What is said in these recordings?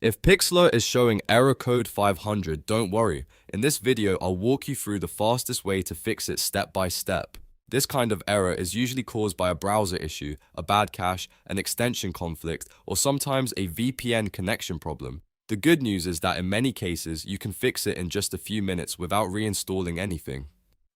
If Pixlr is showing error code 500, don't worry. In this video, I'll walk you through the fastest way to fix it step by step. This kind of error is usually caused by a browser issue, a bad cache, an extension conflict, or sometimes a VPN connection problem. The good news is that in many cases, you can fix it in just a few minutes without reinstalling anything.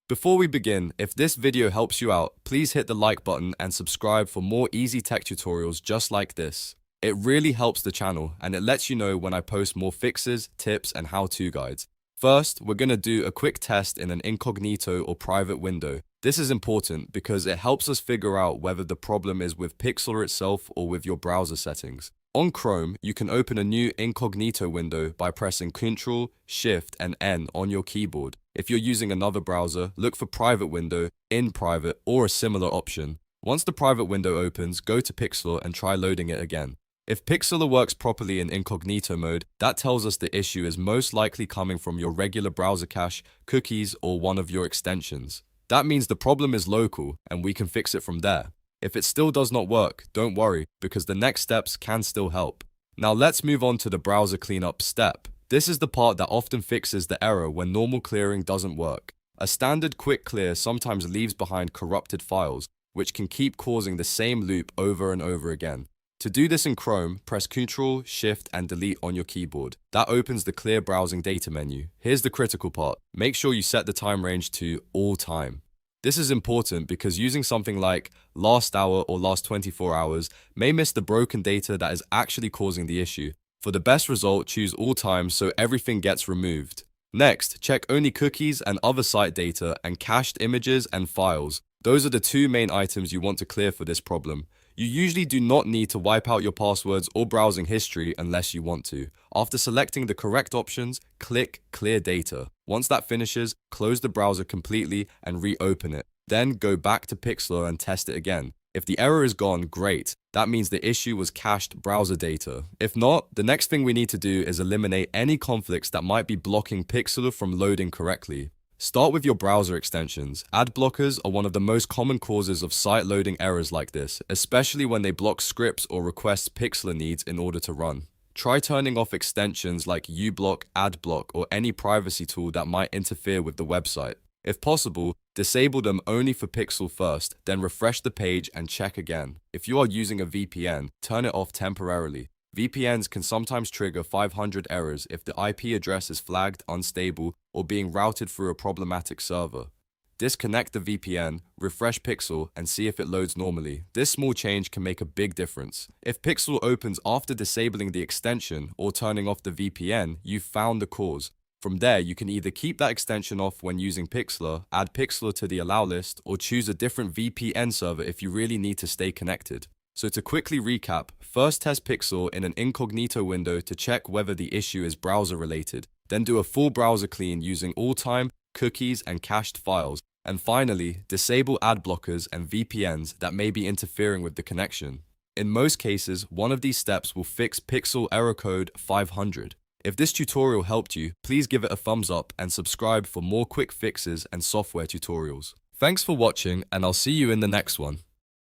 Before we begin, if this video helps you out, please hit the like button and subscribe for more easy tech tutorials just like this. It really helps the channel and it lets you know when I post more fixes, tips, and how-to guides. First, we're going to do a quick test in an incognito or private window. This is important because it helps us figure out whether the problem is with Pixlr itself or with your browser settings. On Chrome, you can open a new incognito window by pressing Ctrl, Shift, and N on your keyboard. If you're using another browser, look for Private Window, In Private, or a similar option. Once the private window opens, go to Pixlr and try loading it again. If Pixlr works properly in incognito mode, that tells us the issue is most likely coming from your regular browser cache, cookies, or one of your extensions. That means the problem is local, and we can fix it from there. If it still does not work, don't worry, because the next steps can still help. Now let's move on to the browser cleanup step. This is the part that often fixes the error when normal clearing doesn't work. A standard quick clear sometimes leaves behind corrupted files, which can keep causing the same loop over and over again. To do this in Chrome, press Ctrl, Shift, and Delete on your keyboard. That opens the Clear Browsing Data menu. Here's the critical part. Make sure you set the time range to all time. This is important because using something like last hour or last 24 hours may miss the broken data that is actually causing the issue. For the best result, choose all time so everything gets removed. Next, check only cookies and other site data and cached images and files. Those are the two main items you want to clear for this problem. You usually do not need to wipe out your passwords or browsing history unless you want to. After selecting the correct options, click Clear Data. Once that finishes, close the browser completely and reopen it. Then go back to Pixlr and test it again. If the error is gone, great. That means the issue was cached browser data. If not, the next thing we need to do is eliminate any conflicts that might be blocking Pixlr from loading correctly. Start with your browser extensions. Ad blockers are one of the most common causes of site loading errors like this, especially when they block scripts or requests Pixlr needs in order to run. Try turning off extensions like uBlock, AdBlock, or any privacy tool that might interfere with the website. If possible, disable them only for Pixlr first, then refresh the page and check again. If you are using a VPN, turn it off temporarily. VPNs can sometimes trigger 500 errors if the IP address is flagged unstable or being routed through a problematic server. Disconnect the VPN, refresh Pixlr, and see if it loads normally. This small change can make a big difference. If Pixlr opens after disabling the extension or turning off the VPN, you've found the cause. From there, you can either keep that extension off when using Pixlr, add Pixlr to the allow list, or choose a different VPN server if you really need to stay connected. So to quickly recap, first test Pixlr in an incognito window to check whether the issue is browser related. Then do a full browser clean using all time, cookies, and cached files. And finally, disable ad blockers and VPNs that may be interfering with the connection. In most cases, one of these steps will fix Pixlr error code 500. If this tutorial helped you, please give it a thumbs up and subscribe for more quick fixes and software tutorials. Thanks for watching, and I'll see you in the next one.